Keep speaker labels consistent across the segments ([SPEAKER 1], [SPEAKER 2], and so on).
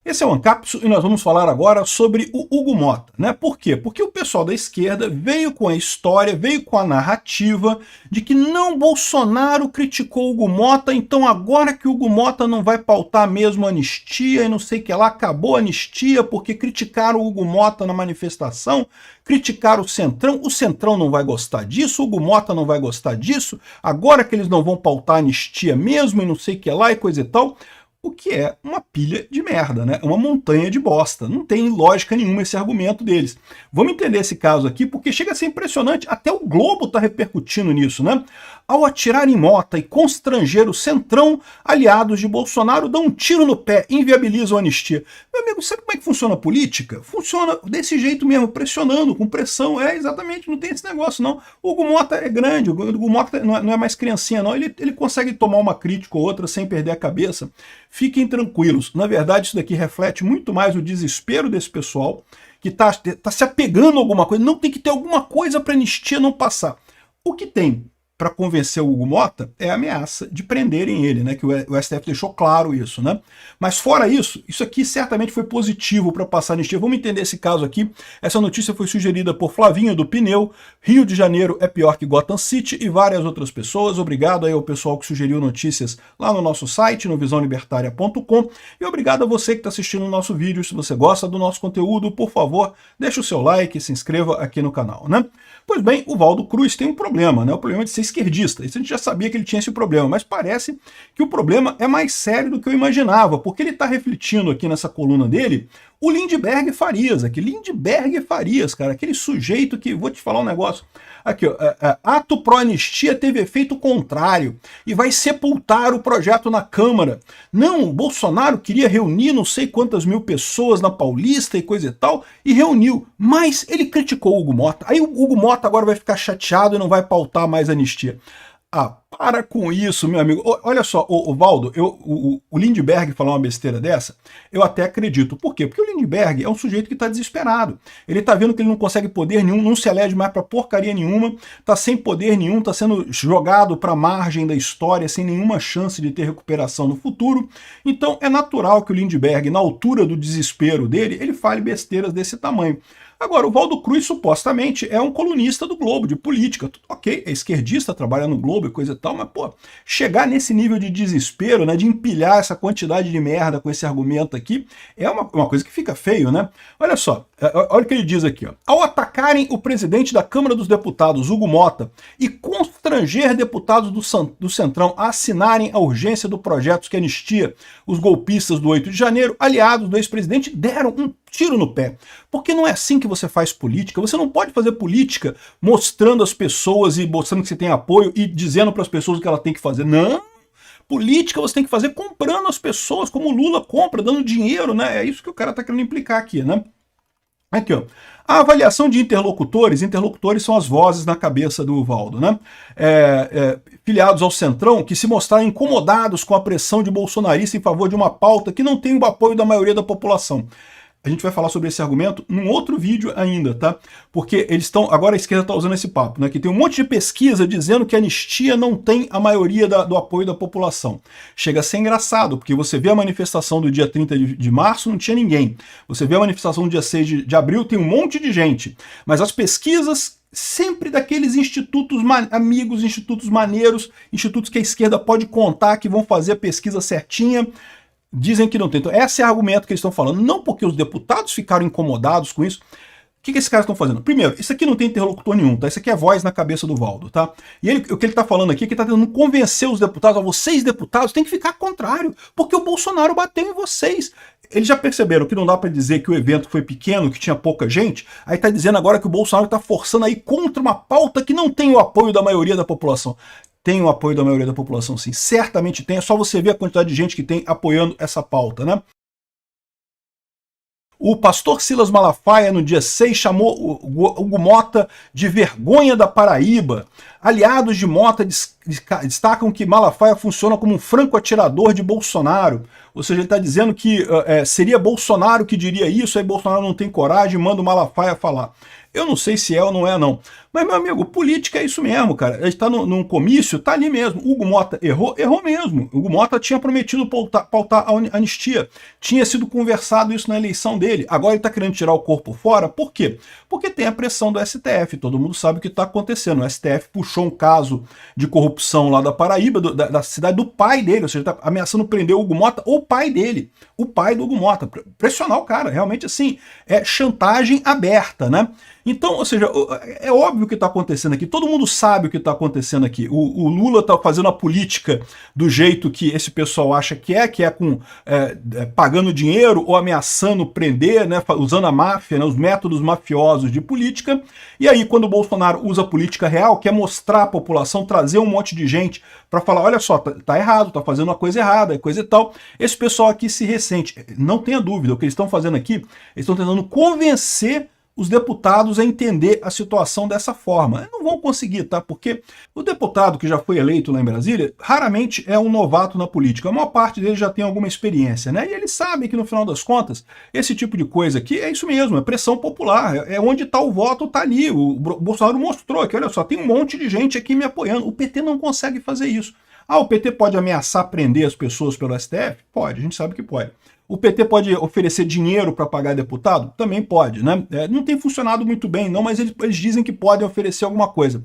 [SPEAKER 1] Esse é o Ancapsu e nós vamos falar agora sobre o Hugo Motta, né? Por quê? Porque o pessoal da esquerda veio com a história, veio com a narrativa de que não, Bolsonaro criticou o Hugo Motta, então agora que o Hugo Motta não vai pautar mesmo a anistia e não sei o que lá, acabou a anistia porque criticaram o Hugo Motta na manifestação, criticaram o Centrão não vai gostar disso, o Hugo Motta não vai gostar disso, agora que eles não vão pautar a anistia mesmo e não sei o que lá e coisa e tal. O que é uma pilha de merda, né? Uma montanha de bosta. Não tem lógica nenhuma esse argumento deles. Vamos entender esse caso aqui, porque chega a ser impressionante. Até o Globo está repercutindo nisso, né? Ao atirar em Motta e constranger o Centrão, aliados de Bolsonaro dão um tiro no pé, inviabilizam a anistia. Meu amigo, sabe como é que funciona a política? Funciona desse jeito mesmo, pressionando, com pressão. É, exatamente, não tem esse negócio, não. O Hugo Motta é grande, o Hugo Motta não é mais criancinha, não. Ele consegue tomar uma crítica ou outra sem perder a cabeça. Fiquem tranquilos. Na verdade, isso daqui reflete muito mais o desespero desse pessoal que tá se apegando a alguma coisa. Não tem que ter alguma coisa para a anistia não passar. O que tem para convencer o Hugo Motta é a ameaça de prenderem ele, né? Que o STF deixou claro isso, né? Mas fora isso, isso aqui certamente foi positivo para passar a anistia. Vamos entender esse caso aqui. Essa notícia foi sugerida por Flavinho do Pneu, Rio de Janeiro é pior que Gotham City e várias outras pessoas. Obrigado aí ao pessoal que sugeriu notícias lá no nosso site, no visãolibertaria.com, e obrigado a você que está assistindo o nosso vídeo. Se você gosta do nosso conteúdo, por favor, deixa o seu like e se inscreva aqui no canal, né? Pois bem, o Valdo Cruz tem um problema, né? O problema de ser esquerdista. Isso a gente já sabia que ele tinha esse problema, mas parece que o problema é mais sério do que eu imaginava, porque ele está refletindo aqui nessa coluna dele o Lindbergh Farias, aqui, Lindbergh Farias, cara, aquele sujeito que, vou te falar um negócio, aqui, ó, ato pró-anistia teve efeito contrário e vai sepultar o projeto na Câmara. Não, o Bolsonaro queria reunir não sei quantas mil pessoas na Paulista e coisa e tal, e reuniu, mas ele criticou o Hugo Motta. Aí o Hugo Motta agora vai ficar chateado e não vai pautar mais a anistia. Ah, para com isso, meu amigo. Olha só, o Valdo, o Lindbergh falar uma besteira dessa, eu até acredito. Por quê? Porque o Lindbergh é um sujeito que está desesperado. Ele está vendo que ele não consegue poder nenhum, não se elege mais para porcaria nenhuma, está sem poder nenhum, está sendo jogado para a margem da história, sem nenhuma chance de ter recuperação no futuro. Então é natural que o Lindbergh, na altura do desespero dele, ele fale besteiras desse tamanho. Agora, o Valdo Cruz supostamente é um colunista do Globo, de política. Ok, é esquerdista, trabalha no Globo e coisa e tal, mas, pô, chegar nesse nível de desespero, né, de empilhar essa quantidade de merda com esse argumento aqui, é uma coisa que fica feio, né? Olha só, olha o que ele diz aqui, ó. Ao atacarem o presidente da Câmara dos Deputados, Hugo Motta, e constranger deputados do Centrão a assinarem a urgência do projeto que anistia os golpistas do 8 de janeiro, aliados do ex-presidente deram um tiro no pé. Porque não é assim que você faz política. Você não pode fazer política mostrando as pessoas e mostrando que você tem apoio e dizendo para as pessoas o que ela tem que fazer. Não! Política você tem que fazer comprando as pessoas, como o Lula compra, dando dinheiro, né? É isso que o cara tá querendo implicar aqui, né? Aqui, ó. A avaliação de interlocutores são as vozes na cabeça do Valdo, né? Filiados ao Centrão, que se mostraram incomodados com a pressão de bolsonarista em favor de uma pauta que não tem o apoio da maioria da população. A gente vai falar sobre esse argumento num outro vídeo ainda, tá? Porque eles estão, agora a esquerda está usando esse papo, né? Que tem um monte de pesquisa dizendo que a anistia não tem a maioria do apoio da população. Chega a ser engraçado, porque você vê a manifestação do dia 30 de março, não tinha ninguém. Você vê a manifestação do dia 6 de abril, tem um monte de gente. Mas as pesquisas sempre daqueles institutos amigos, institutos maneiros, institutos que a esquerda pode contar que vão fazer a pesquisa certinha, dizem que não tem. Então, esse é o argumento que eles estão falando. Não porque os deputados ficaram incomodados com isso. O que esses caras estão fazendo? Primeiro, isso aqui não tem interlocutor nenhum, tá? Isso aqui é voz na cabeça do Valdo, tá? E o que ele está falando aqui é que ele está tentando convencer os deputados, vocês deputados têm que ficar contrário, porque o Bolsonaro bateu em vocês. Eles já perceberam que não dá para dizer que o evento foi pequeno, que tinha pouca gente, aí está dizendo agora que o Bolsonaro está forçando aí contra uma pauta que não tem o apoio da maioria da população. Tem o apoio da maioria da população, sim. Certamente tem. É só você ver a quantidade de gente que tem apoiando essa pauta, né? O pastor Silas Malafaia, no dia 6, chamou o Hugo Motta de vergonha da Paraíba. Aliados de Motta destacam que Malafaia funciona como um franco atirador de Bolsonaro. Ou seja, ele está dizendo que seria Bolsonaro que diria isso, aí Bolsonaro não tem coragem, manda o Malafaia falar. Eu não sei se é ou não é, não. Mas, meu amigo, política é isso mesmo, cara. A gente tá num comício, tá ali mesmo. Hugo Mota errou? Errou mesmo. Hugo Mota tinha prometido pautar a anistia. Tinha sido conversado isso na eleição dele. Agora ele tá querendo tirar o corpo fora. Por quê? Porque tem a pressão do STF. Todo mundo sabe o que tá acontecendo. O STF puxou um caso de corrupção lá da Paraíba, da cidade do pai dele. Ou seja, tá ameaçando prender o Hugo Mota, ou o pai dele. O pai do Hugo Mota. Pressionar o cara. Realmente, assim, é chantagem aberta, né? Então, ou seja, é óbvio o que está acontecendo aqui, todo mundo sabe o que está acontecendo aqui. O Lula está fazendo a política do jeito que esse pessoal acha que é com pagando dinheiro ou ameaçando prender, né, usando a máfia, né, os métodos mafiosos de política. E aí, quando o Bolsonaro usa a política real, quer mostrar à população, trazer um monte de gente para falar, olha só, tá errado, tá fazendo uma coisa errada, coisa e tal. Esse pessoal aqui se ressente. Não tenha dúvida, o que eles estão fazendo aqui, eles estão tentando convencer os deputados a entender a situação dessa forma. Não vão conseguir, tá? Porque o deputado que já foi eleito lá em Brasília, raramente é um novato na política. A maior parte deles já tem alguma experiência, né? E eles sabem que, no final das contas, esse tipo de coisa aqui é isso mesmo, é pressão popular. É onde está o voto, está ali. O Bolsonaro mostrou que, olha só, tem um monte de gente aqui me apoiando. O PT não consegue fazer isso. Ah, o PT pode ameaçar prender as pessoas pelo STF? Pode, a gente sabe que pode. O PT pode oferecer dinheiro para pagar deputado? Também pode, né? Não tem funcionado muito bem, não, mas eles dizem que podem oferecer alguma coisa.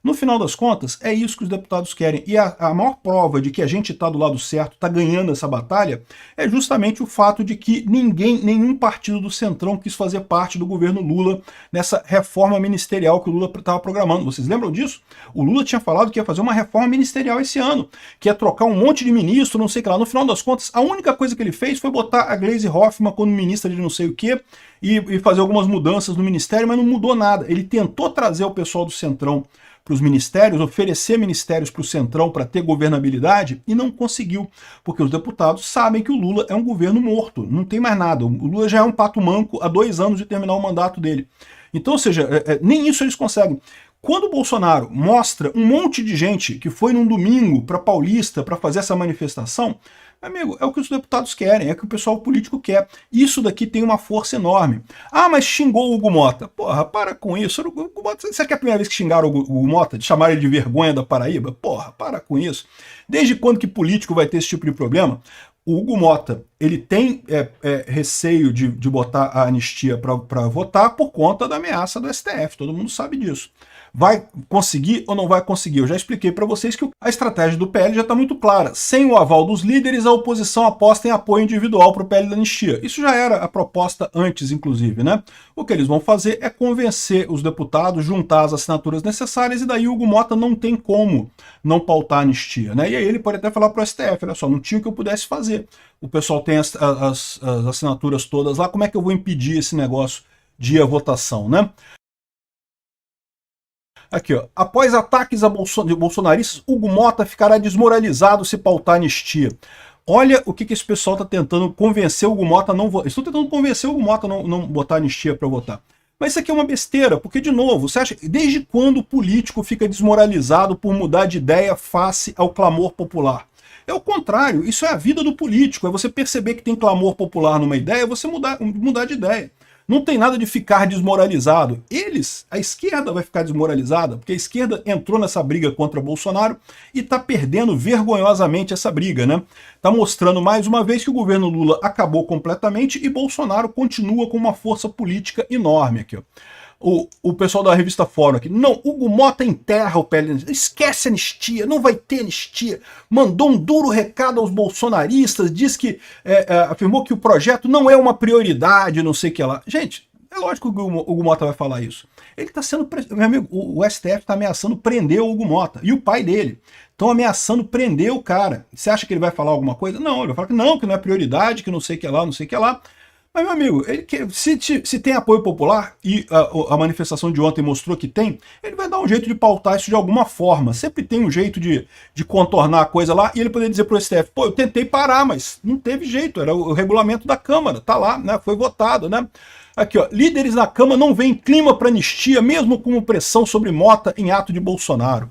[SPEAKER 1] No final das contas, é isso que os deputados querem. E a maior prova de que a gente está do lado certo, está ganhando essa batalha, é justamente o fato de que nenhum partido do Centrão quis fazer parte do governo Lula nessa reforma ministerial que o Lula estava programando. Vocês lembram disso? O Lula tinha falado que ia fazer uma reforma ministerial esse ano, que ia trocar um monte de ministro, não sei o que lá. No final das contas, a única coisa que ele fez foi botar a Gleisi Hoffmann como ministra de não sei o que e fazer algumas mudanças no ministério, mas não mudou nada. Ele tentou trazer o pessoal do Centrão para os ministérios, oferecer ministérios para o Centrão para ter governabilidade, e não conseguiu, porque os deputados sabem que o Lula é um governo morto, não tem mais nada. O Lula já é um pato manco há 2 anos de terminar o mandato dele. Então, ou seja, nem isso eles conseguem. Quando o Bolsonaro mostra um monte de gente que foi num domingo para Paulista para fazer essa manifestação, amigo, é o que os deputados querem, é o que o pessoal político quer. Isso daqui tem uma força enorme. Ah, mas xingou o Hugo Mota. Porra, para com isso. O Hugo Mota, será que é a primeira vez que xingaram o Hugo Mota? De chamar ele de vergonha da Paraíba? Porra, para com isso. Desde quando que político vai ter esse tipo de problema? O Hugo Mota, ele tem receio de botar a anistia para votar por conta da ameaça do STF. Todo mundo sabe disso. Vai conseguir ou não vai conseguir? Eu já expliquei para vocês que a estratégia do PL já está muito clara. Sem o aval dos líderes, a oposição aposta em apoio individual para o PL da anistia. Isso já era a proposta antes, inclusive, né? O que eles vão fazer é convencer os deputados, juntar as assinaturas necessárias, e daí o Hugo Mota não tem como não pautar a anistia, né? E aí ele pode até falar para o STF, olha só, não tinha o que eu pudesse fazer. O pessoal tem as assinaturas todas lá, como é que eu vou impedir esse negócio de ir à votação, né? Aqui, ó. Após ataques a bolsonaristas, Hugo Mota ficará desmoralizado se pautar anistia. Olha o que esse pessoal está tentando convencer o Hugo Mota a não votar. Estão tentando convencer o Hugo Mota a não botar anistia para votar. Mas isso aqui é uma besteira, porque, de novo, você acha, desde quando o político fica desmoralizado por mudar de ideia face ao clamor popular? É o contrário, isso é a vida do político, é você perceber que tem clamor popular numa ideia, você mudar de ideia. Não tem nada de ficar desmoralizado. A esquerda vai ficar desmoralizada, porque a esquerda entrou nessa briga contra Bolsonaro e está perdendo vergonhosamente essa briga, né? Está mostrando mais uma vez que o governo Lula acabou completamente e Bolsonaro continua com uma força política enorme aqui, ó. O pessoal da revista Fórum aqui, não, Hugo Mota enterra o PL, esquece a anistia, não vai ter anistia, mandou um duro recado aos bolsonaristas, diz que, afirmou que o projeto não é uma prioridade, não sei o que lá. Gente, é lógico que o Hugo Mota vai falar isso. Ele está sendo, meu amigo, o STF está ameaçando prender o Hugo Mota e o pai dele. Estão ameaçando prender o cara. Você acha que ele vai falar alguma coisa? Não, ele vai falar que não é prioridade, que não sei o que lá, não sei o que lá. Mas, meu amigo, se tem apoio popular, e a manifestação de ontem mostrou que tem, ele vai dar um jeito de pautar isso de alguma forma. Sempre tem um jeito de contornar a coisa lá, e ele poder dizer para o STF, pô, eu tentei parar, mas não teve jeito, era o regulamento da Câmara, tá lá, né, foi votado, né? Aqui, ó, líderes na Câmara não veem clima para anistia, mesmo com pressão sobre Mota em ato de Bolsonaro.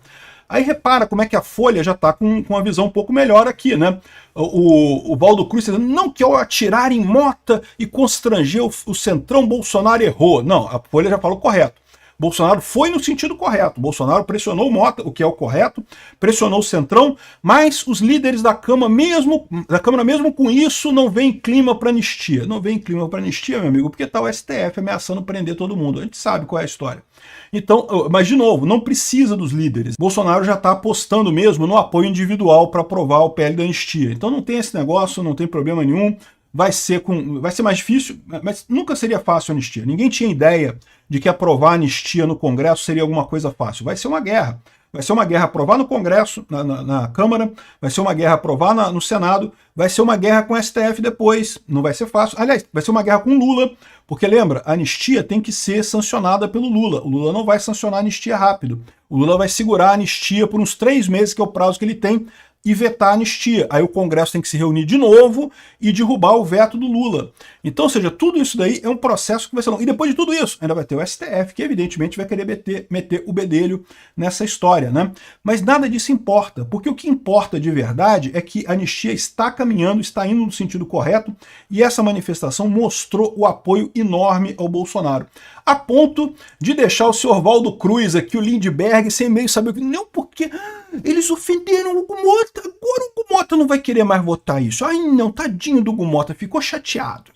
[SPEAKER 1] Aí repara como é que a Folha já está com uma visão um pouco melhor aqui, né? O Valdo Cruz dizendo, não, que ao atirar em Mota e constranger o Centrão, Bolsonaro errou. Não, a Folha já falou correto. Bolsonaro foi no sentido correto. Bolsonaro pressionou o Mota, o que é o correto, pressionou o Centrão, mas os líderes da Câmara, mesmo com isso, não vem clima para anistia. Não vem clima para anistia, meu amigo, porque está o STF ameaçando prender todo mundo. A gente sabe qual é a história. Então, mas de novo, não precisa dos líderes. Bolsonaro já está apostando mesmo no apoio individual para aprovar o PL da anistia. Então não tem esse negócio, não tem problema nenhum. Vai ser mais difícil, mas nunca seria fácil a anistia. Ninguém tinha ideia de que aprovar a anistia no Congresso seria alguma coisa fácil. Vai ser uma guerra. Vai ser uma guerra aprovar no Congresso, na Câmara, vai ser uma guerra aprovar no Senado, vai ser uma guerra com o STF depois. Não vai ser fácil. Aliás, vai ser uma guerra com Lula, porque lembra, a anistia tem que ser sancionada pelo Lula. O Lula não vai sancionar a anistia rápido. O Lula vai segurar a anistia por uns 3 meses, que é o prazo que ele tem, e vetar a anistia. Aí o Congresso tem que se reunir de novo e derrubar o veto do Lula. Então, ou seja, tudo isso daí é um processo que vai ser longo. E depois de tudo isso, ainda vai ter o STF, que evidentemente vai querer meter o bedelho nessa história, né? Mas nada disso importa, porque o que importa de verdade é que a anistia está caminhando, está indo no sentido correto, e essa manifestação mostrou o apoio enorme ao Bolsonaro. A ponto de deixar o senhor Valdo Cruz aqui, o Lindbergh, sem meio saber o que. Não, porque eles ofenderam o Hugo Mota, agora o Hugo Mota não vai querer mais votar isso. Ai não, tadinho do Hugo Mota, ficou chateado.